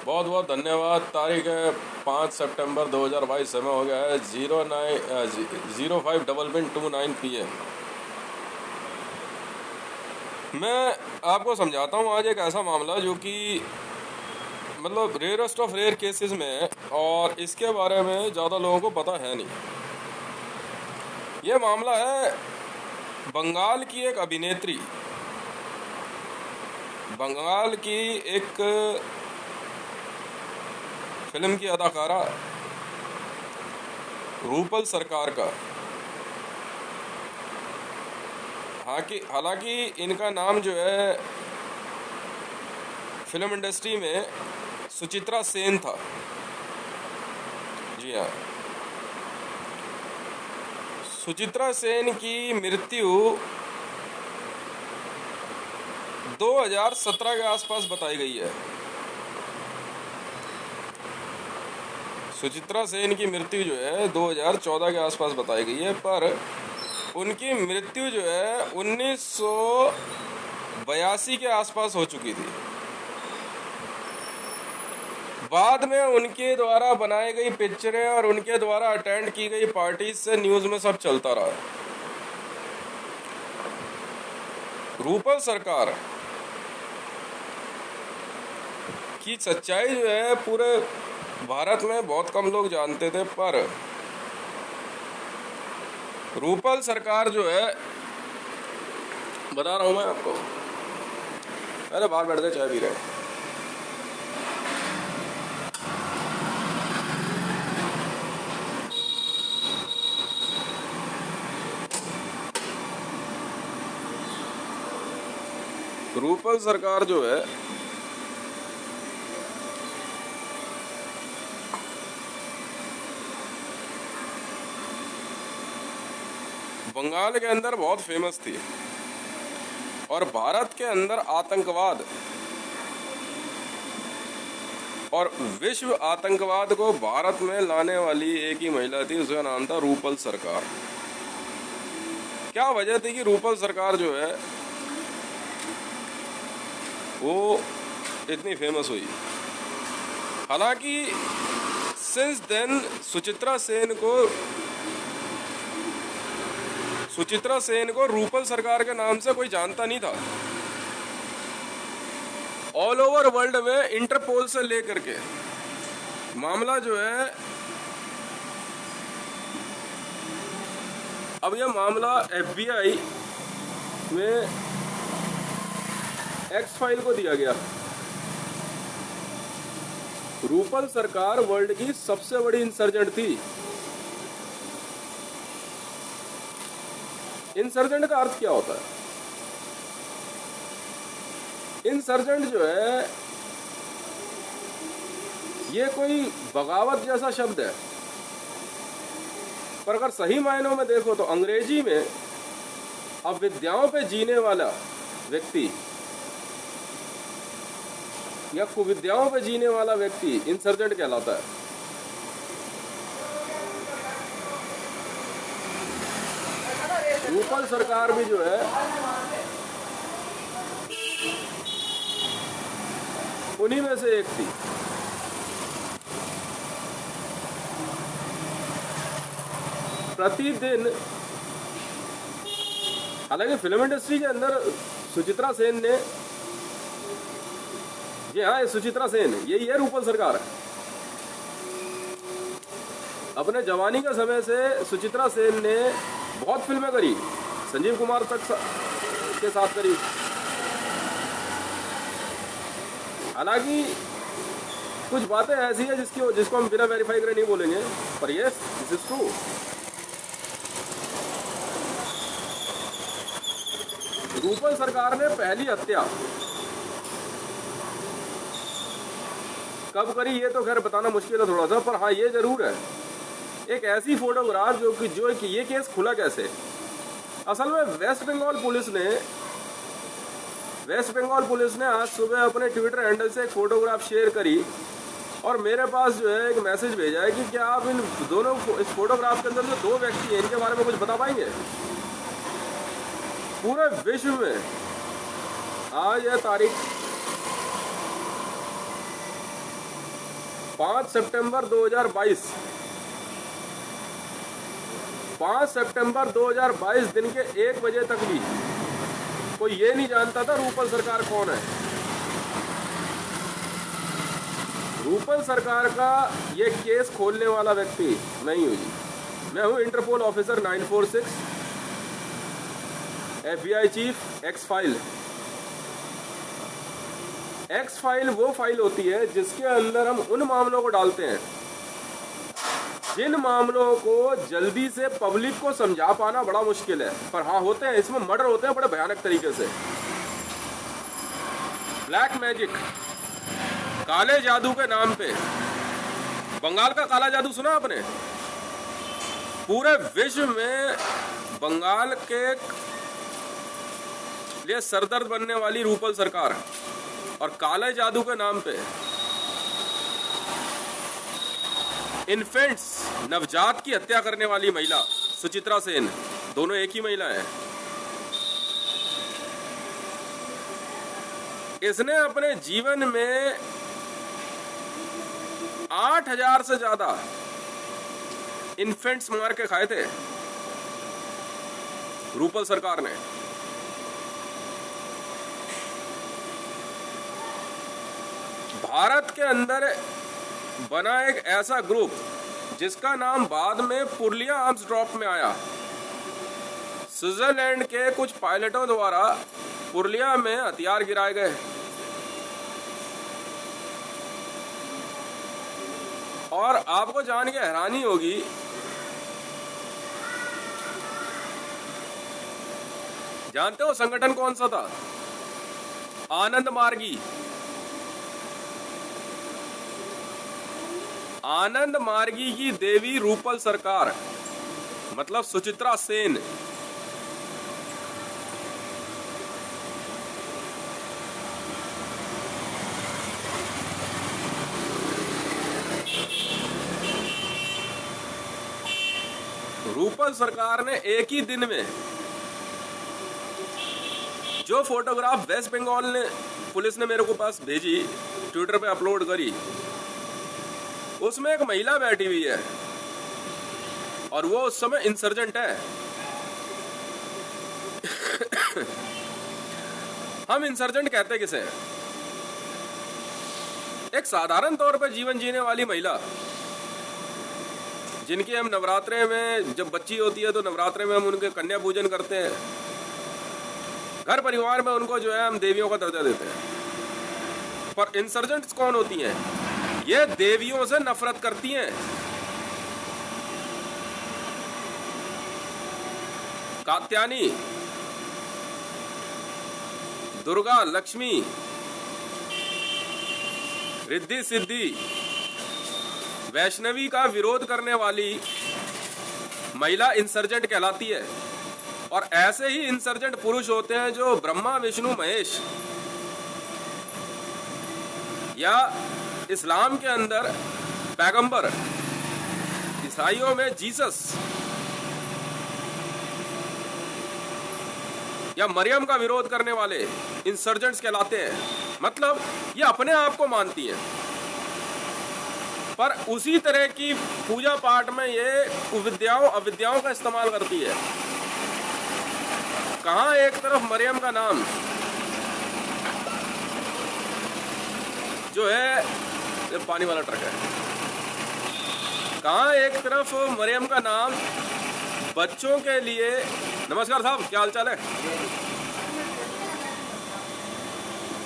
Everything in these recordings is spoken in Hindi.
बहुत बहुत धन्यवाद। तारीख है 5 सितंबर 2022। समय हो गया है 05:29 PM। मैं आपको समझाता हूँ आज एक ऐसा मामला जो कि मतलब रेयरेस्ट ऑफ रेयर केसेस में है और इसके बारे में ज़्यादा लोगों को पता है नहीं। ये मामला है बंगाल की एक अभिनेत्री, बंगाल की एक फिल्म की अदाकारा रूपल सरकार का। हालांकि इनका नाम जो है फिल्म इंडस्ट्री में सुचित्रा सेन था। जी हाँ, सुचित्रा सेन की मृत्यु 2017 के आसपास बताई गई है। सुचित्रा सेन की मृत्यु जो है 2014 के आसपास बताई गई है, पर उनकी मृत्यु जो है 1982 के आसपास हो चुकी थी। बाद में उनके द्वारा बनाई गई पिक्चरें और उनके द्वारा अटेंड की गई पार्टीज से न्यूज में सब चलता रहा। रूपल सरकार की सच्चाई जो है पूरे भारत में बहुत कम लोग जानते थे, पर रूपल सरकार जो है, बता रहा हूं मैं आपको। अरे बाहर बैठ गए, चाय पी रहे हैं। रूपल सरकार जो है बंगाल के अंदर बहुत फेमस थी और भारत के अंदर आतंकवाद और विश्व आतंकवाद को भारत में लाने वाली एक ही महिला थी, उसका नाम था रूपल सरकार। क्या वजह थी कि रूपल सरकार जो है वो इतनी फेमस हुई? हालांकि सिंस देन सुचित्रा सेन को रूपल सरकार के नाम से कोई जानता नहीं था। ऑल ओवर वर्ल्ड में इंटरपोल से लेकर के मामला जो है, अब यह मामला FBI में एक्स फाइल को दिया गया। रूपल सरकार वर्ल्ड की सबसे बड़ी इंसर्जेंट थी। इंसर्जेंट का अर्थ क्या होता है? इंसर्जेंट जो है ये कोई बगावत जैसा शब्द है, पर अगर सही मायनों में देखो तो अंग्रेजी में अविद्याओं पे जीने वाला व्यक्ति या कुविद्याओं पे जीने वाला व्यक्ति इंसर्जेंट कहलाता है। रूपल सरकार भी जो है उन्हीं में से एक थी। प्रतिदिन, हालांकि फिल्म इंडस्ट्री के अंदर सुचित्रा सेन ने, जी हाँ, सुचित्रा सेन यही है रूपल सरकार। अपने जवानी के समय से सुचित्रा सेन ने बहुत फिल्में करी, संजीव कुमार तक के साथ करी। हालांकि कुछ बातें ऐसी है जिसको हम बिना वेरीफाई करे नहीं बोलेंगे, पर yes, this is true. Rupal सरकार ने पहली हत्या कब करी ये तो खैर बताना मुश्किल है थोड़ा सा, पर हाँ ये जरूर है, एक ऐसी फोटोग्राफ जो कि ये केस खुला कैसे। असल में वेस्ट बंगाल पुलिस ने आज सुबह अपने ट्विटर हैंडल से एक फोटोग्राफ शेयर करी और मेरे पास जो है एक मैसेज भेजा है कि क्या आप इन दोनों इस फोटोग्राफ के अंदर जो दो व्यक्ति हैं इनके बारे में कुछ बता पाएंगे। पूरे विश्व में आज यह तारीख 5 सितंबर 2022 5 सितंबर 2022 दिन के 1 बजे तक भी कोई ये नहीं जानता था रूपल सरकार कौन है। रूपल सरकार का ये केस खोलने वाला व्यक्ति मैं ही हूँ जी। मैं हूँ Interpol officer 946, FBI chief. X file वो फाइल होती है जिसके अंदर हम उन मामलों को डालते हैं जिन मामलों को जल्दी से पब्लिक को समझा पाना बड़ा मुश्किल है, पर हाँ होते हैं। इसमें मर्डर होते हैं बड़े भयानक तरीके से। ब्लैक मैजिक, काले जादू के नाम पे, बंगाल का काला जादू सुना आपने? पूरे विश्व में बंगाल के लिए सरदर्द बनने वाली रूपल सरकार और काले जादू के नाम पे इन्फेंट्स, नवजात की हत्या करने वाली महिला सुचित्रा सेन, दोनों एक ही महिला है। इसने अपने जीवन में 8,000 से ज्यादा इन्फेंट्स मार के खाए थे रूपल सरकार ने। भारत के अंदर बना एक ऐसा ग्रुप जिसका नाम बाद में पुरलिया आर्म्स ड्रॉप में आया। स्विट्जरलैंड के कुछ पायलटों द्वारा पुरलिया में हथियार गिराए गए और आपको जान के हैरानी होगी जानते हो संगठन कौन सा था? आनंद मार्गी। आनंद मार्गी की देवी रूपल सरकार, मतलब सुचित्रा सेन। रूपल सरकार ने एक ही दिन में जो फोटोग्राफ वेस्ट बंगाल ने पुलिस ने मेरे को पास भेजी, ट्विटर पे अपलोड करी, उसमें एक महिला बैठी हुई है और वो उस समय इंसर्जेंट है। हम इंसर्जेंट कहते किसे? एक साधारण तौर पर जीवन जीने वाली महिला जिनकी हम नवरात्रे में, जब बच्ची होती है तो नवरात्रे में हम उनके कन्या पूजन करते हैं। घर परिवार में उनको जो है हम देवियों का दर्जा देते हैं। पर इंसर्जेंट्स कौन होती हैं? ये देवियों से नफरत करती हैं। कात्यायनी, दुर्गा, लक्ष्मी, रिद्धि सिद्धि, वैष्णवी का विरोध करने वाली महिला इंसर्जेंट कहलाती है। और ऐसे ही इंसर्जेंट पुरुष होते हैं जो ब्रह्मा, विष्णु, महेश, या इस्लाम के अंदर पैगंबर, ईसाइयों में जीसस या मरियम का विरोध करने वाले इंसर्जेंट्स कहलाते हैं। मतलब ये अपने आप को मानती हैं, पर उसी तरह की पूजा पाठ में ये कुविद्याओं अविद्याओं का इस्तेमाल करती है। कहाँ एक तरफ मरियम का नाम जो है, पानी वाला ट्रक है, कहाँ एक तरफ मरियम का नाम बच्चों के लिए, नमस्कार साहब, क्या हाल चाल है,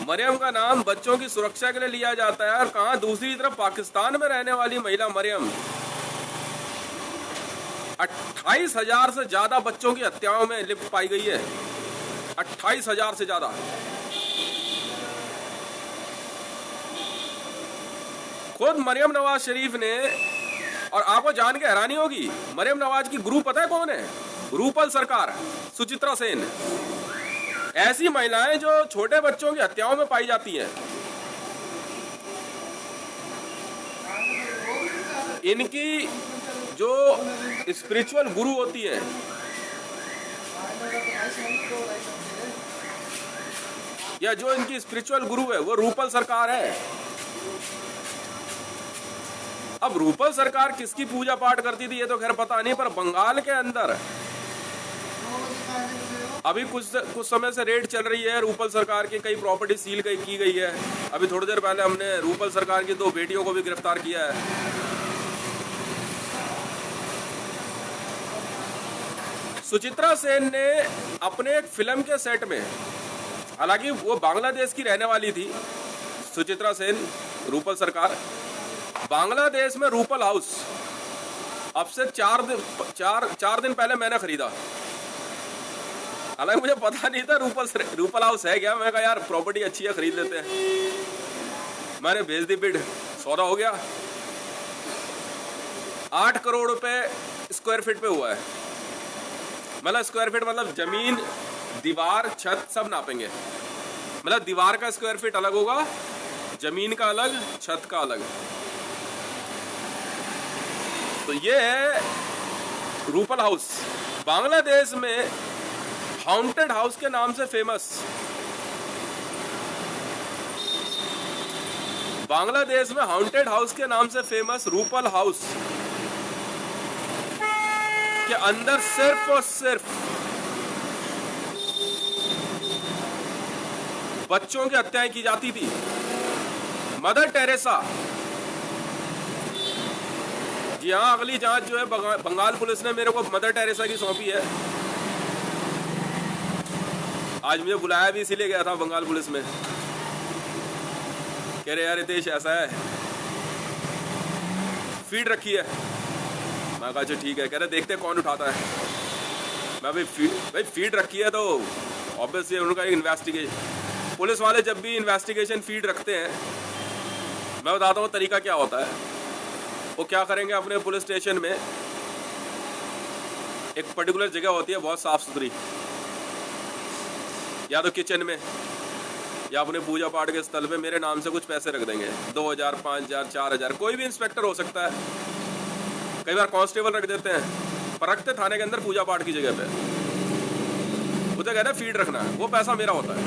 मरियम का नाम बच्चों की सुरक्षा के लिए लिया जाता है, और कहाँ दूसरी तरफ पाकिस्तान में रहने वाली महिला मरियम 28,000 से ज्यादा बच्चों की हत्याओं में लिप्त पाई गई है। 28,000 से ज्यादा। खुद मरियम नवाज शरीफ ने, और आपको जान के हैरानी होगी, मरियम नवाज की गुरु पता है कौन है? रूपल सरकार, सुचित्रा सेन। ऐसी महिलाएं जो छोटे बच्चों की हत्याओं में पाई जाती हैं, इनकी जो स्पिरिचुअल गुरु होती है, या जो इनकी स्पिरिचुअल गुरु है, वो रूपल सरकार है। अब रूपल सरकार किसकी पूजा पाठ करती थी ये तो खैर पता नहीं, पर बंगाल के अंदर अभी कुछ समय से रेड चल रही है रूपल सरकार की, कई प्रॉपर्टी सील की गई है। अभी थोड़ी देर पहले हमने रूपल सरकार की 2 बेटियों को भी गिरफ्तार किया है। सुचित्रा सेन ने अपने एक फिल्म के सेट में, हालांकि वो बांग्लादेश की रहने वाली थी सुचित्रा सेन, रूपल सरकार, बांग्लादेश में रूपल हाउस अब से 4 दिन पहले मैंने खरीदा। हालांकि मुझे पता नहीं था रूपल हाउस है क्या। मैं कहा यार प्रॉपर्टी अच्छी है, खरीद लेते हैं। मैंने भेज दी बिड, सौदा हो गया। 8 करोड़ रुपए स्क्वायर फीट पे हुआ है। मतलब स्क्वायर फीट मतलब जमीन, दीवार, छत सब नापेंगे। मतलब दीवार का स्क्वायर फीट अलग होगा, जमीन का अलग, छत का अलग। तो ये है रूपल हाउस, बांग्लादेश में हॉन्टेड हाउस के नाम से फेमस। बांग्लादेश में हॉन्टेड हाउस के नाम से फेमस रूपल हाउस के अंदर सिर्फ और सिर्फ बच्चों की हत्याएं की जाती थी। मदर टेरेसा, जी हाँ, अगली जांच जो है बंगाल पुलिस ने मेरे को मदर टेरेसा की सौंपी है। आज मुझे बुलाया भी इसीलिए गया था बंगाल पुलिस में। कह रहे यार रितेश ऐसा है, फीड रखी है। मैं कहा अच्छा ठीक है। कह रहे देखते कौन उठाता है। मैं भाई फीड रखी है तो ऑब्वियसली उनका एक इन्वेस्टिगेशन, पुलिस वाले जब भी इन्वेस्टिगेशन फीड रखते हैं, मैं बताता हूँ तरीका क्या होता है। वो क्या करेंगे, अपने पुलिस स्टेशन में एक पर्टिकुलर जगह होती है बहुत साफ सुथरी, या तो किचन में या अपने पूजा पाठ के स्थल पे मेरे नाम से कुछ पैसे रख देंगे, 2000, 5000, 4000, कोई भी इंस्पेक्टर हो सकता है। कई बार कांस्टेबल रख देते हैं, पर रखते थाने के अंदर पूजा पाठ की जगह पे। मुझे कहते हैं फीड रखना है, वो पैसा मेरा होता है,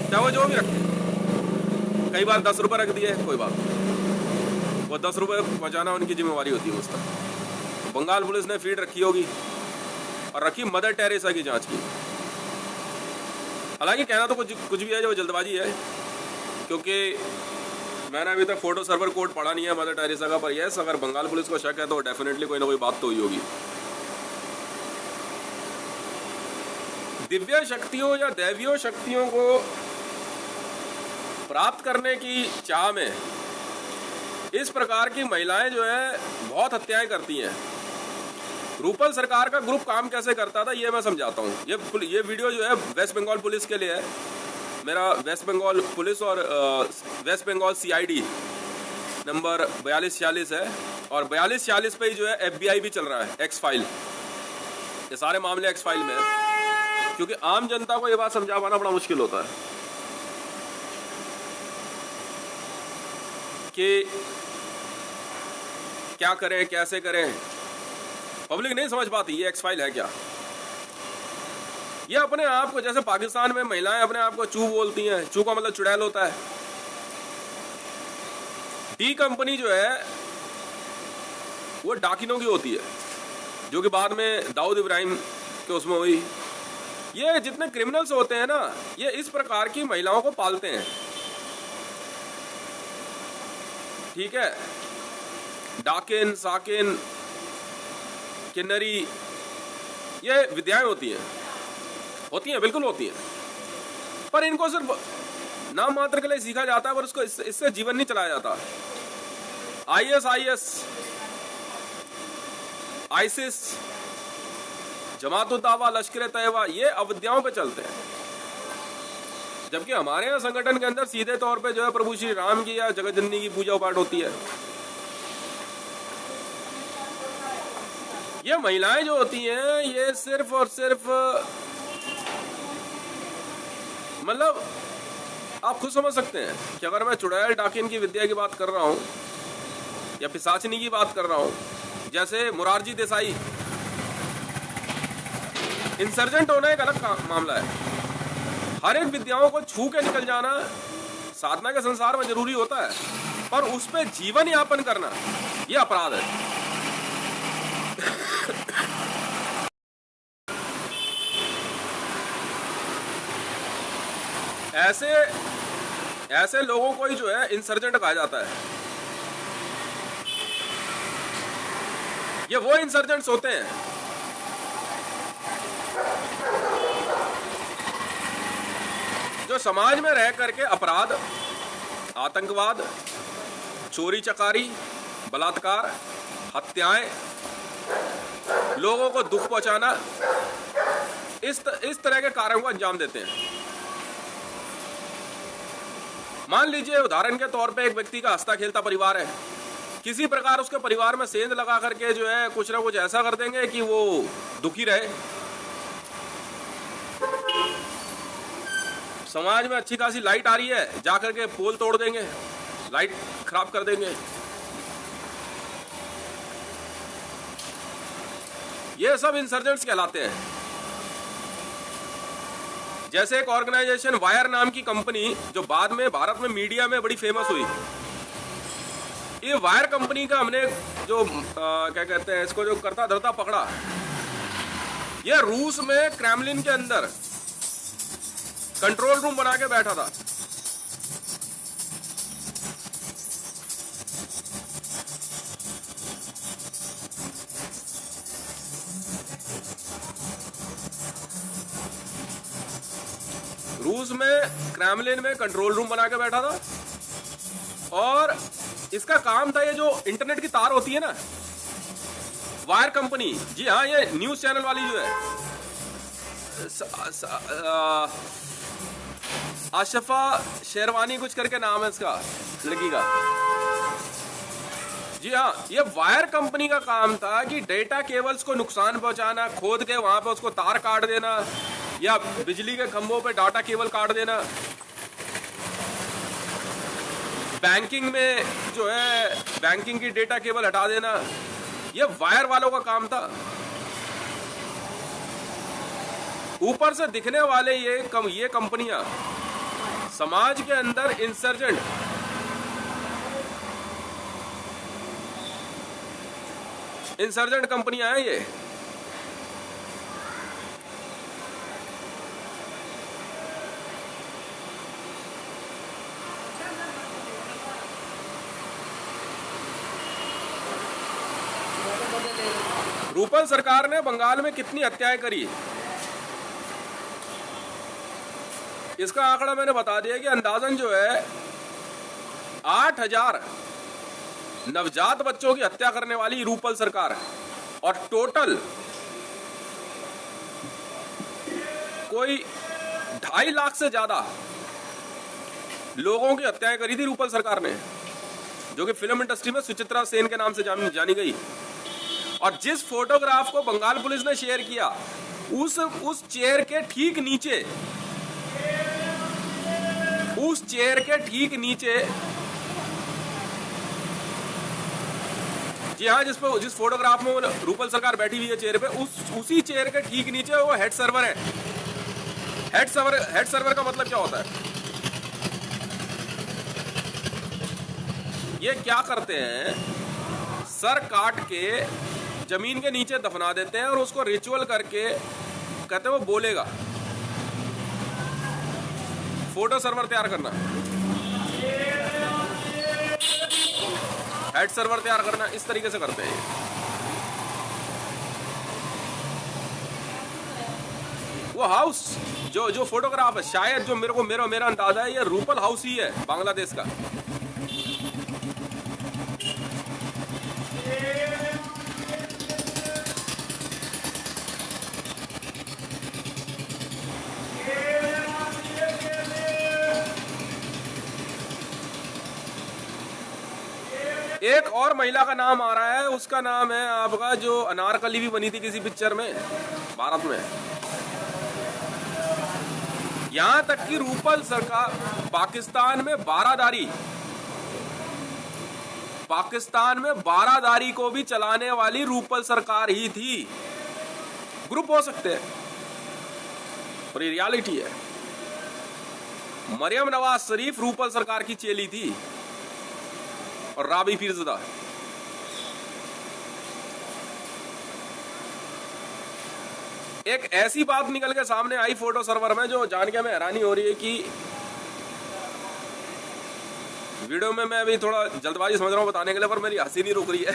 चाहे वो जो भी रखे। कई बार 10 रुपये रख दिए, कोई बात, वो 10 रुपये पहुँचाना उनकी जिम्मेवारी होती है उसका। बंगाल पुलिस ने फीड रखी होगी और रखी मदर टेरेसा की जांच की। हालांकि कहना तो कुछ भी है, जो जल्दबाजी है, क्योंकि मैंने अभी तक फोटो सर्वर कोड पढ़ा नहीं है मदर टेरेसा का। पर यस, अगर बंगाल पुलिस को शक है तो डेफिनेटली कोई ना कोई बात तो हुई होगी। दिव्य शक्तियों या दैवीय शक्तियों को प्राप्त करने की चाह में इस प्रकार की महिलाएं जो है बहुत हत्याएं करती हैं। रूपल सरकार का ग्रुप काम कैसे करता था ये मैं समझाता हूँ। ये वीडियो जो है वेस्ट बंगाल पुलिस के लिए है। मेरा वेस्ट बंगाल पुलिस और वेस्ट बंगाल CID नंबर 4246 है, और 4246 पे ही जो है FBI भी चल रहा है, एक्स फाइल। ये सारे मामले एक्स फाइल में है, क्योंकि आम जनता को ये बात समझा पाना बड़ा मुश्किल होता है कि क्या करें, कैसे करें। पब्लिक नहीं समझ पाती ये एक्स फाइल है क्या। ये अपने आप को, जैसे पाकिस्तान में महिलाएं अपने आप को चू बोलती हैं, चू का मतलब चुड़ैल होता है। डी कंपनी जो है वो डाकिनों की होती है, जो कि बाद में दाऊद इब्राहिम के उसमें हुई। ये जितने क्रिमिनल्स होते हैं ना, ये इस प्रकार की महिलाओं को पालते हैं, ठीक है। डाकिन, साकिन, किन्नरी, ये विद्याएं होती हैं, बिल्कुल होती हैं। पर इनको सिर्फ नाम मात्र के लिए सीखा जाता है, पर उसको इससे जीवन नहीं चलाया जाता। ISIS, आइसिस, जमात-उद-दावा, लश्कर-ए-तैयबा, ये अविद्याओं पे चलते हैं। जबकि हमारे यहाँ संगठन के अंदर सीधे तौर पे जो है प्रभु श्री राम की या जगत जननी की पूजा पाठ होती है। ये महिलाएं जो होती हैं, ये सिर्फ और सिर्फ, मतलब आप खुद समझ सकते हैं कि अगर मैं चुड़ैल डाकिन की विद्या की बात कर रहा हूं या पिशाचिनी की बात कर रहा हूं, जैसे मुरारजी देसाई, इंसर्जेंट होना एक अलग मामला है। हर एक विद्याओं को छू के निकल जाना साधना के संसार में जरूरी होता है, पर उस पे जीवन यापन करना ये अपराध है। ऐसे ऐसे लोगों को ही जो है इंसर्जेंट कहा जाता है। ये वो इंसर्जेंट्स होते हैं जो समाज में रह करके अपराध, आतंकवाद, चोरी चकारी, बलात्कार, हत्याएं, लोगों को दुख पहुंचाना, इस तरह के कार्यों को अंजाम देते हैं। मान लीजिए उदाहरण के तौर पे एक व्यक्ति का हंसता खेलता परिवार है, किसी प्रकार उसके परिवार में सेंध लगा करके जो है कुछ ना कुछ ऐसा कर देंगे कि वो दुखी रहे। समाज में अच्छी खासी लाइट आ रही है, जाकर के पोल तोड़ देंगे, लाइट खराब कर देंगे। ये सब इंसर्जेंट्स कहलाते हैं। जैसे एक ऑर्गेनाइजेशन वायर नाम की कंपनी जो बाद में भारत में मीडिया में बड़ी फेमस हुई, ये वायर कंपनी का हमने जो क्या कहते हैं इसको, जो करता धरता पकड़ा, ये रूस में क्रेमलिन के अंदर कंट्रोल रूम बना के बैठा था। रूस में क्रेमलिन में कंट्रोल रूम बना के बैठा था और इसका काम था, ये जो इंटरनेट की तार होती है ना, वायर कंपनी, जी हाँ, ये न्यूज चैनल वाली जो है आशफा शेरवानी कुछ करके नाम है इसका, लड़की का। जी हाँ, ये वायर कंपनी का काम था कि डेटा केबल्स को नुकसान पहुंचाना, खोद के वहां पे उसको तार काट देना, या बिजली के खंभों पे डाटा केबल काट देना। बैंकिंग में जो है बैंकिंग की डेटा केबल हटा देना, ये वायर वालों का काम था। ऊपर से दिखने वाले ये कंपनियां समाज के अंदर इंसर्जेंट कंपनियां हैं ये। रूपल सरकार ने बंगाल में कितनी हत्याएं करी, इसका आंकड़ा मैंने बता दिया कि अंदाजन जो है 8000 नवजात बच्चों की हत्या करने वाली रूपल सरकार है। और टोटल कोई 2.5 लाख से ज्यादा लोगों की हत्याएं करी थी रूपल सरकार ने, जो कि फिल्म इंडस्ट्री में सुचित्रा सेन के नाम से जानी गई। और जिस फोटोग्राफ को बंगाल पुलिस ने शेयर किया, उस चेयर के ठीक नीचे, उस चेयर के ठीक नीचे, जी हाँ, जिस फोटोग्राफ में रूपल सरकार बैठी हुई है चेयर पे, उसी चेयर के ठीक नीचे वो हेड सर्वर है। हेड सर्वर का मतलब क्या होता है? ये क्या करते हैं, सर काट के जमीन के नीचे दफना देते हैं और उसको रिचुअल करके कहते हैं वो बोलेगा। फोटो सर्वर तैयार करना, हेड सर्वर तैयार करना, इस तरीके से करते हैं। वो हाउस जो फोटोग्राफ है, शायद जो मेरा अंदाजा है, ये रूपल हाउस ही है बांग्लादेश का। एक और महिला का नाम आ रहा है, उसका नाम है आपका, जो अनारकली भी बनी थी किसी पिक्चर में भारत में। यहां तक कि रूपल सरकार पाकिस्तान में बारादारी को भी चलाने वाली रूपल सरकार ही थी। ग्रुप हो सकते हैं और ये रियलिटी है। मरियम नवाज शरीफ रूपल सरकार की चेली थी। और राबी पीरज़दा। एक ऐसी बात निकल के सामने आई फोटो सर्वर में जो जान के हमें हैरानी हो रही है कि वीडियो में मैं अभी थोड़ा जल्दबाजी समझ रहा हूँ बताने के लिए, पर मेरी हंसी नहीं रुक रही है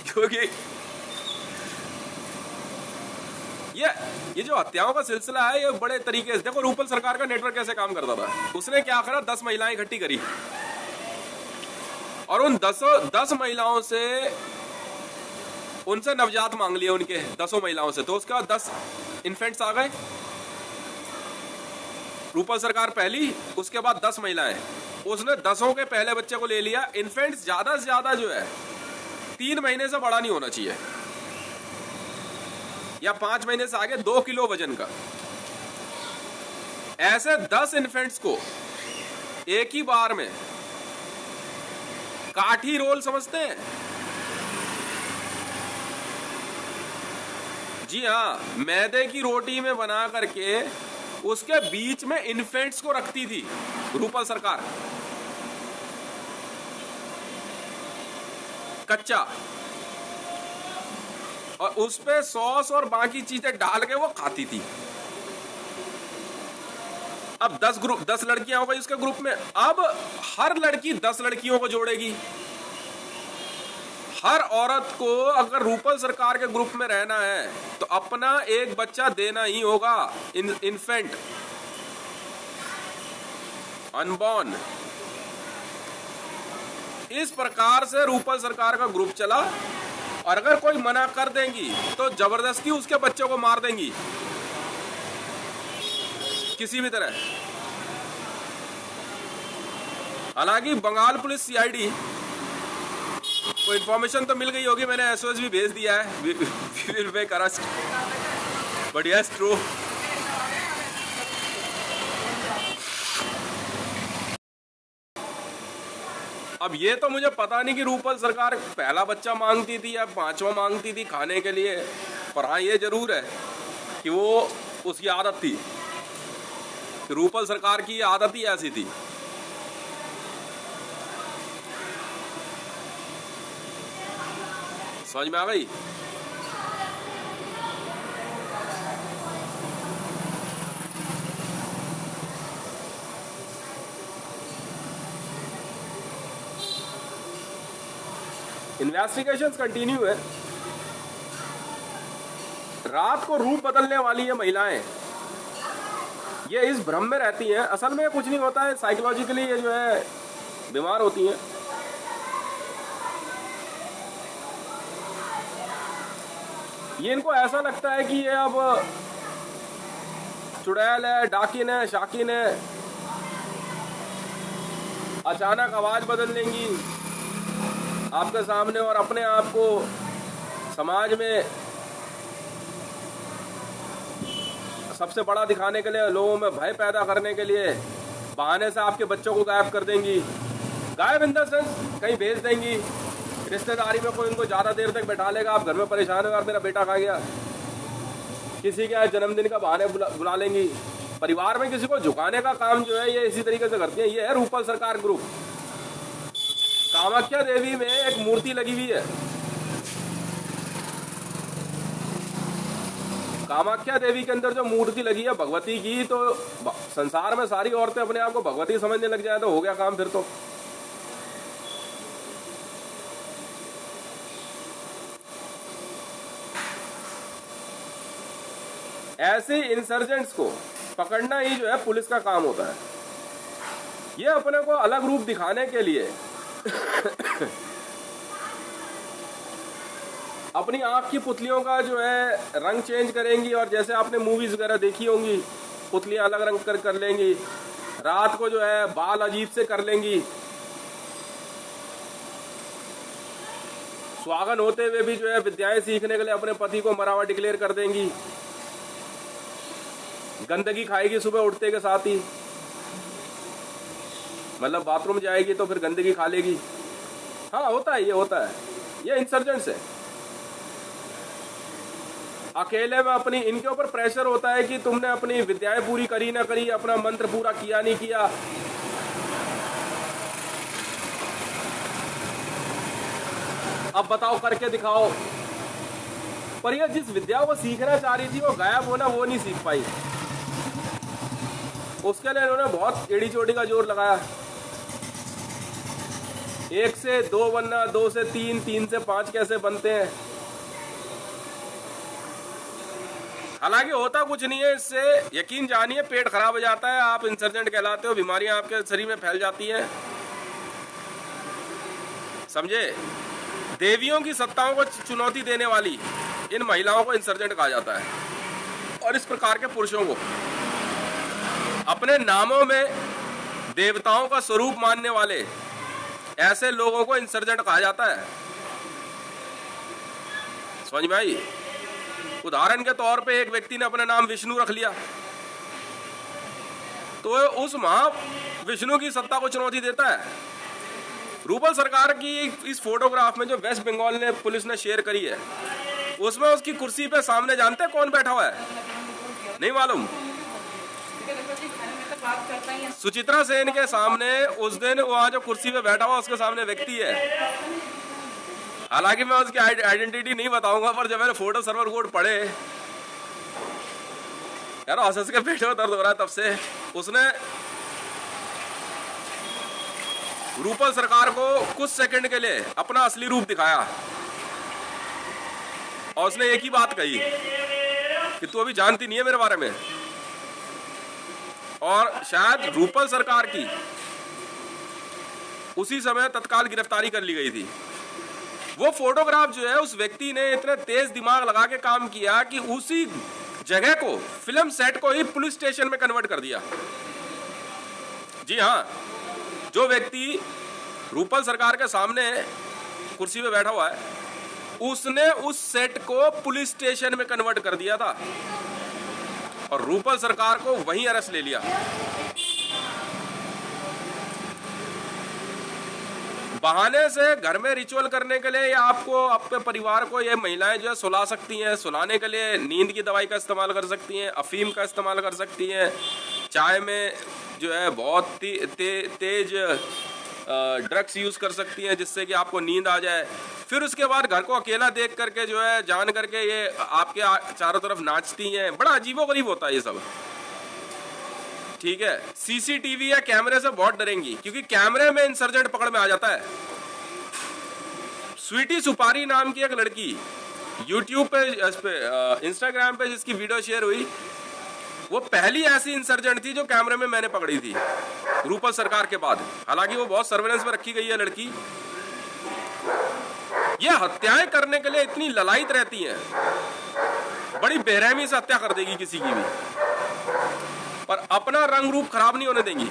क्योंकि ये जो हत्याओं का सिलसिला है ये बड़े तरीके से, देखो रूपल सरकार का नेटवर्क कैसे काम करता था। उसने क्या करा, 10 महिलाएं इकट्ठी करी और उन 10 महिलाओं से उनसे नवजात मांग लिए, उनके 10 महिलाओं से। तो उसका 10 इन्फेंट्स आ गए। रूपल सरकार पहली, उसके बाद 10 महिलाएं। उसने 10 के पहले बच्चे को ले लिया। इन्फेंट्स ज्यादा से ज्यादा जो है 3 महीने से बड़ा नहीं होना चाहिए, या 5 महीने से आगे 2 किलो वजन का। ऐसे 10 इन्फेंट्स को एक ही बार में काठी रोल समझते हैं? जी हाँ, मैदे की रोटी में बना करके उसके बीच में इन्फेंट्स को रखती थी रूपल सरकार, कच्चा, और उस पे सॉस और बाकी चीजें डाल के वो खाती थी। अब 10 लड़कियां हो गई उसके ग्रुप में। अब हर लड़की 10 लड़कियों को जोड़ेगी। हर औरत को अगर रूपल सरकार के ग्रुप में रहना है तो अपना एक बच्चा देना ही होगा, इन्फेंट, अनबॉर्न। इस प्रकार से रूपल सरकार का ग्रुप चला, और अगर कोई मना कर देंगी तो जबरदस्ती उसके बच्चों को मार देंगी किसी भी तरह। हालांकि बंगाल पुलिस सीआईडी को इन्फॉर्मेशन तो मिल गई होगी, मैंने एसओएस भी भेज दिया है, we will make arrest, but yes true. अब ये तो मुझे पता नहीं कि रूपल सरकार पहला बच्चा मांगती थी या 5वां मांगती थी खाने के लिए, पर हाँ ये जरूर है कि वो उसकी आदत थी, रूपल सरकार की आदत ही ऐसी थी। समझ में आ गई? इन्वेस्टिगेशंस कंटिन्यू है। रात को रूप बदलने वाली ये महिलाएं, ये इस भ्रम में रहती हैं, असल में कुछ नहीं होता है, साइकोलॉजिकली ये जो है बीमार होती हैं। ये इनको ऐसा लगता है कि ये अब चुड़ैल है, डाकिन है, शाकिन है। अचानक आवाज बदल लेंगी आपके सामने और अपने आप को समाज में सबसे बड़ा दिखाने के लिए, लोगों में भय पैदा करने के लिए बहाने से आपके बच्चों को गायब कर देंगी। गायब इन द सेंस कहीं भेज देंगी, रिश्तेदारी में कोई उनको ज़्यादा देर तक बैठा लेगा, आप घर में परेशान हो, यार मेरा बेटा कहाँ गया। किसी के जन्मदिन का बहाने बुला लेंगी। परिवार में किसी को झुकाने का काम जो है ये इसी तरीके से करती है। ये है रूपल सरकार ग्रुप। कामाख्या देवी में एक मूर्ति लगी हुई है, कामाख्या देवी के अंदर जो मूर्ति लगी है भगवती की, तो संसार में सारी औरतें अपने आप को भगवती समझने लग जाए तो हो गया काम फिर तो। ऐसे इंसर्जेंट्स को पकड़ना ही जो है पुलिस का काम होता है। ये अपने को अलग रूप दिखाने के लिए अपनी आंख की पुतलियों का जो है रंग चेंज करेंगी, और जैसे आपने मूवीज वगैरह देखी होंगी, पुतलियां अलग रंग कर लेंगी। रात को जो है बाल अजीब से कर लेंगी। सुहागन होते हुए भी जो है विद्याएं सीखने के लिए अपने पति को मरा हुआ डिक्लेयर कर देंगी। गंदगी खाएगी सुबह उठते के साथ ही, मतलब बाथरूम जाएगी तो फिर गंदगी खा लेगी। हाँ होता है, ये होता है, ये इंसर्जेंट्स है। अकेले में अपनी, इनके ऊपर प्रेशर होता है कि तुमने अपनी विद्याएं पूरी करी ना करी, अपना मंत्र पूरा किया नहीं किया, अब बताओ करके दिखाओ। पर ये जिस विद्या को सीखना चाह रही थी वो गायब होना, वो नहीं सीख पाई। उसके लिए इन्होंने बहुत एड़ी चोटी का जोर लगाया। 1 से 2 बनना, 2 से 3, 3 से 5 कैसे बनते हैं। हालांकि होता कुछ नहीं है इससे, यकीन जानिए पेट खराब हो जाता है, आप इंसर्जेंट कहलाते हो, बीमारियां आपके शरीर में फैल जाती हैं, समझे। देवियों की सत्ताओं को चुनौती देने वाली इन महिलाओं को इंसर्जेंट कहा जाता है। और इस प्रकार के पुरुषों को अपने नामों में देवताओं का स्वरूप मानने वाले ऐसे लोगों को इंसर्जेंट कहा जाता है। समझ में आई। उदाहरण के तौर पे एक व्यक्ति ने अपना नाम विष्णु रख लिया, तो उस विष्णु की सत्ता को चुनौती देता है। रूपल सरकार की इस फोटोग्राफ में जो वेस्ट बंगाल ने पुलिस ने शेयर करी है, उसमें उसकी कुर्सी पे सामने जानते हैं कौन बैठा हुआ है? नहीं मालूम। सुचित्रा सेन के सामने उस दिन वहां जो कुर्सी पे बैठा हुआ उसके सामने व्यक्ति है। हालांकि मैं उसकी आइडेंटिटी नहीं बताऊंगा, पर जब मैंने फोटो सर्वर कोड पढ़े यार हंस के पेट में दर्द हो रहा है तब से। उसने रूपल सरकार को कुछ सेकंड के लिए अपना असली रूप दिखाया और उसने एक ही बात कही कि तू अभी जानती नहीं है मेरे बारे में। और शायद रूपल सरकार की उसी समय तत्काल गिरफ्तारी कर ली गई थी। वो फोटोग्राफ जो है उस व्यक्ति ने इतने तेज दिमाग लगा के काम किया कि उसी जगह को, फिल्म सेट को ही पुलिस स्टेशन में कन्वर्ट कर दिया। जी हाँ, जो व्यक्ति रूपल सरकार के सामने कुर्सी पे बैठा हुआ है उसने उस सेट को पुलिस स्टेशन में कन्वर्ट कर दिया था और रूपल सरकार को वहीं अरेस्ट ले लिया। बहाने से घर में रिचुअल करने के लिए या आपको, आपके परिवार को ये महिलाएं जो है सुला सकती हैं। सुलाने के लिए नींद की दवाई का इस्तेमाल कर सकती हैं, अफीम का इस्तेमाल कर सकती हैं, चाय में जो है बहुत तेज ड्रग्स यूज़ कर सकती हैं जिससे कि आपको नींद आ जाए। फिर उसके बाद घर को अकेला देख करके जो है जान करके ये आपके चारों तरफ नाचती हैं। बड़ा अजीबोगरीब होता है ये सब, ठीक है। सीसीटीवी या कैमरे से बहुत डरेंगी क्योंकि कैमरे में इंसर्जेंट पकड़ में आ जाता है। स्वीटी सुपारी नाम की एक लड़की यूट्यूब पे, इंस्टाग्राम पे जिसकी वीडियो शेयर हुई, वो पहली ऐसी इंसर्जेंट थी जो कैमरे में मैंने पकड़ी थी रूपल सरकार के बाद। हालांकि वो बहुत सर्वेलेंस में रखी गई है लड़की। ये हत्याएं करने के लिए इतनी ललायत रहती हैं, बड़ी बेरहमी से हत्या कर देगी किसी की भी, पर अपना रंग रूप खराब नहीं होने देंगी।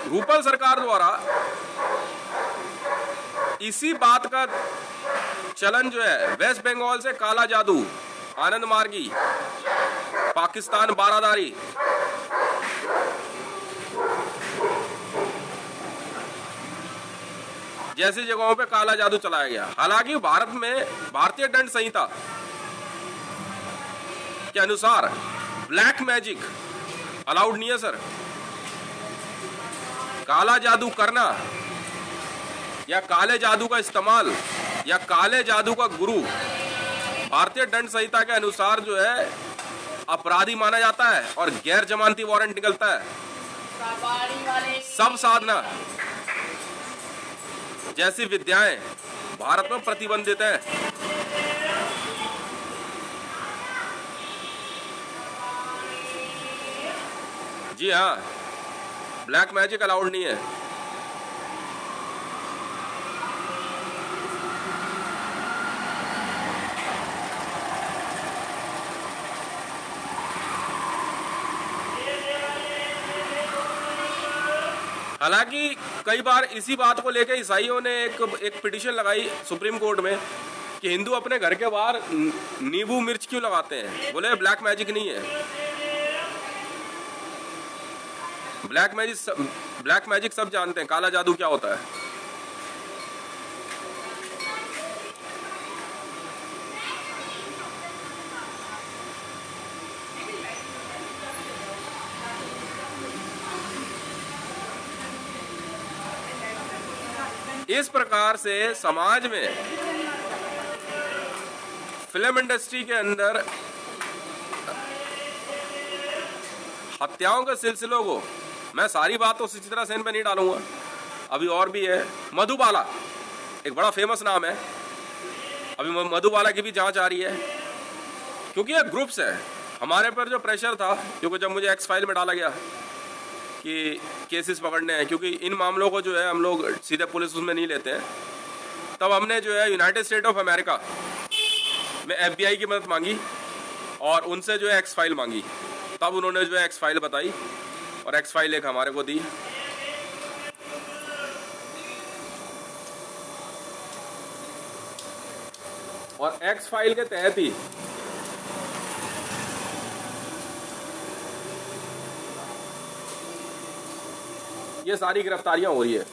रूपल सरकार द्वारा इसी बात का चलन जो है, वेस्ट बंगाल से काला जादू, आनंद मार्गी, पाकिस्तान बारादारी, जैसी जगहों पे काला जादू चलाया गया। हालांकि भारत में भारतीय दंड संहिता के अनुसार ब्लैक मैजिक अलाउड नहीं है सर। काला जादू करना या काले जादू का इस्तेमाल या काले जादू का गुरु भारतीय दंड संहिता के अनुसार जो है अपराधी माना जाता है और गैर जमानती वारंट निकलता है। सब साधना जैसी विद्याएं भारत में प्रतिबंधित है। जी हाँ, ब्लैक मैजिक अलाउड नहीं है। हालांकि कई बार इसी बात को लेकर ईसाइयों ने एक पिटीशन लगाई सुप्रीम कोर्ट में कि हिंदू अपने घर के बाहर नींबू मिर्च क्यों लगाते हैं। बोले ब्लैक मैजिक नहीं है। ब्लैक मैजिक सब जानते हैं, काला जादू क्या होता है। इस प्रकार से समाज में फिल्म इंडस्ट्री के अंदर हत्याओं के सिलसिलों को, मैं सारी बात तो सुचित्रा सेन पे नहीं डालूंगा, अभी और भी है। मधुबाला एक बड़ा फेमस नाम है, अभी मधुबाला की भी जांच आ रही है, क्योंकि ये ग्रुप्स है। हमारे पर जो प्रेशर था, क्योंकि जब मुझे एक्स फाइल में डाला गया कि केसेस पकड़ने हैं, क्योंकि इन मामलों को जो है हम लोग सीधे पुलिस उसमें नहीं लेते हैं, तब हमने जो है यूनाइटेड स्टेट ऑफ अमेरिका में FBI की मदद मांगी और उनसे जो है एक्स फाइल मांगी। तब उन्होंने जो है एक्स फाइल बताई और एक्स फाइल एक हमारे को दी। और एक्स फाइल के तहत ही ये सारी गिरफ्तारियां हो रही है।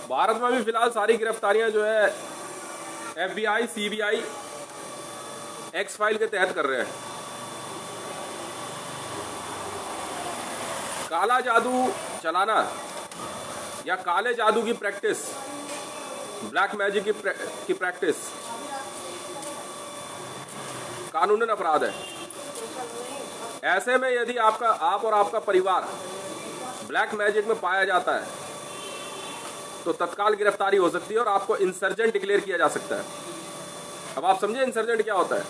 भारत में भी फिलहाल सारी गिरफ्तारियां जो है FBI, CBI एक्स फाइल के तहत कर रहे हैं। काला जादू चलाना या काले जादू की प्रैक्टिस, ब्लैक मैजिक की प्रैक्टिस कानूनन अपराध है। ऐसे में यदि आप और आपका परिवार ब्लैक मैजिक में पाया जाता है तो तत्काल गिरफ्तारी हो सकती है और आपको इंसर्जेंट डिक्लेयर किया जा सकता है। अब आप समझे इंसर्जेंट क्या होता है?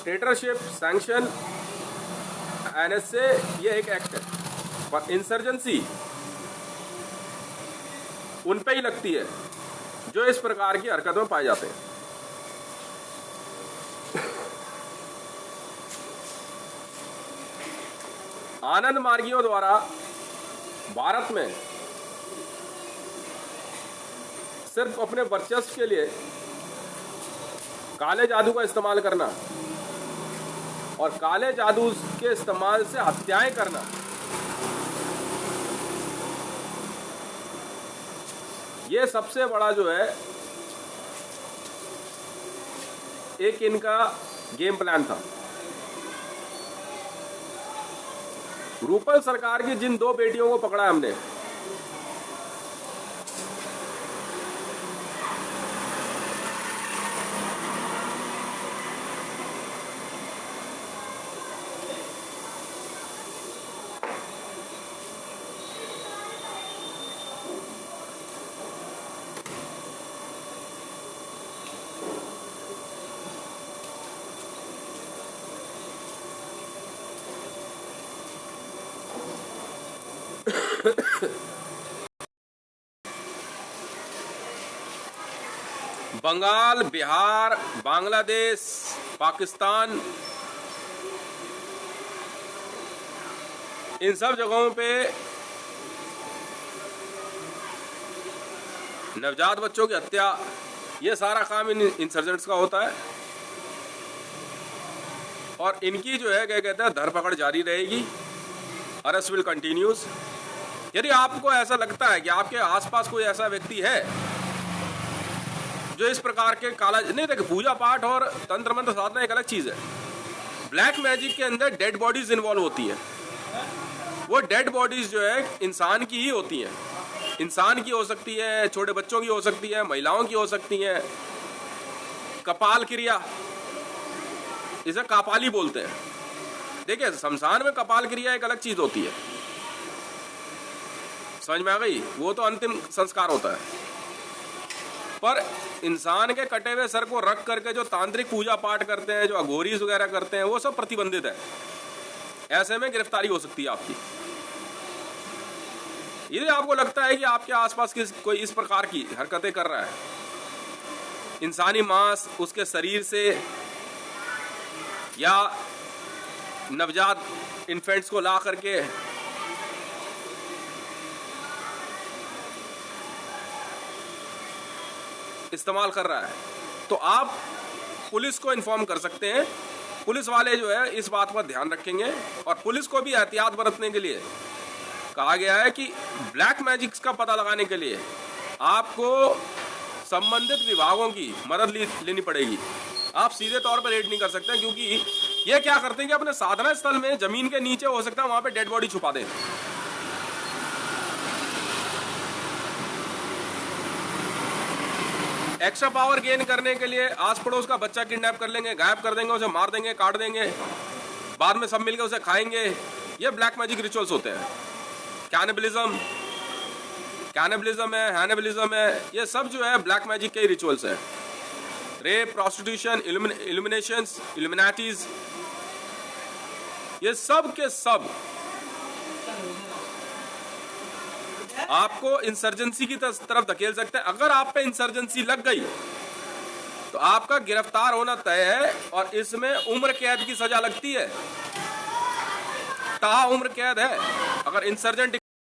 ट्रेटरशिप, सैंक्शन, NSA ये एक एक्ट है, पर इंसर्जेंसी उन पे ही लगती है जो इस प्रकार की हरकत में पाए जाते हैं। आनंद मार्गियों द्वारा भारत में सिर्फ अपने वर्चस्व के लिए काले जादू का इस्तेमाल करना और काले जादू के इस्तेमाल से हत्याएं करना, ये सबसे बड़ा जो है एक इनका गेम प्लान था। रूपल सरकार की जिन 2 बेटियों को पकड़ा हमने, बंगाल, बिहार, बांग्लादेश, पाकिस्तान, इन सब जगहों पे नवजात बच्चों की हत्या, ये सारा काम इन इंसर्जेंट्स का होता है। और इनकी जो है क्या कहते हैं धरपकड़ जारी रहेगी, अरेस्ट विल कंटिन्यूज। यदि आपको ऐसा लगता है कि आपके आसपास कोई ऐसा व्यक्ति है जो इस प्रकार के काला नहीं, देखिए पूजा पाठ और तंत्र मंत्र साधना एक अलग चीज है। ब्लैक मैजिक के अंदर डेड बॉडीज इन्वॉल्व होती है। वो डेड बॉडीज जो है इंसान की ही होती हैं। इंसान की हो सकती है, छोटे बच्चों की हो सकती है, महिलाओं की हो सकती है। कपाल क्रिया, इसे कापाली बोलते हैं। देखिए शमशान में कपाल क्रिया एक अलग चीज होती है, समझ में आ गई? वो तो अंतिम संस्कार होता है। पर इंसान के कटे हुए सर को रख करके जो तांत्रिक पूजा पाठ करते हैं, जो अघोरीज वगैरह करते हैं, वो सब प्रतिबंधित है। ऐसे में गिरफ्तारी हो सकती है आपकी। यदि आपको लगता है कि आपके आसपास कोई इस प्रकार की हरकतें कर रहा है, इंसानी मांस उसके शरीर से या नवजात इन्फेंट्स को ला करके इस्तेमाल कर रहा है, तो आप पुलिस को इन्फॉर्म कर सकते हैं। पुलिस वाले जो है इस बात पर ध्यान रखेंगे और पुलिस को भी एहतियात बरतने के लिए कहा गया है कि ब्लैक मैजिक्स का पता लगाने के लिए आपको संबंधित विभागों की मदद लेनी पड़ेगी। आप सीधे तौर पर रेड नहीं कर सकते, क्योंकि ये क्या करते हैं कि अपने साधना स्थल में जमीन के नीचे हो सकता है वहां पे डेड बॉडी छुपा दें। एक्स्ट्रा पावर गेन करने के लिए आस पड़ोस का बच्चा किडनैप कर लेंगे, गायब कर देंगे, उसे मार देंगे, काट देंगे, बाद में सब मिलकर उसे खाएंगे। ये ब्लैक मैजिक रिचुअल्स होते हैं। कैनिबलिज्म है, हैनिबलिज्म है, ये सब जो है ब्लैक मैजिक के रिचुअल्स है। रेप, प्रोस्टिट्यूशन, इल्यूमिनेशंस, इल्यूमिनाटीज, ये सब के सब आपको इंसर्जेंसी की तरफ धकेल सकते हैं। अगर आप पे इंसर्जेंसी लग गई तो आपका गिरफ्तार होना तय है और इसमें उम्र कैद की सजा लगती है। ताउम्र कैद है अगर इंसर्जेंट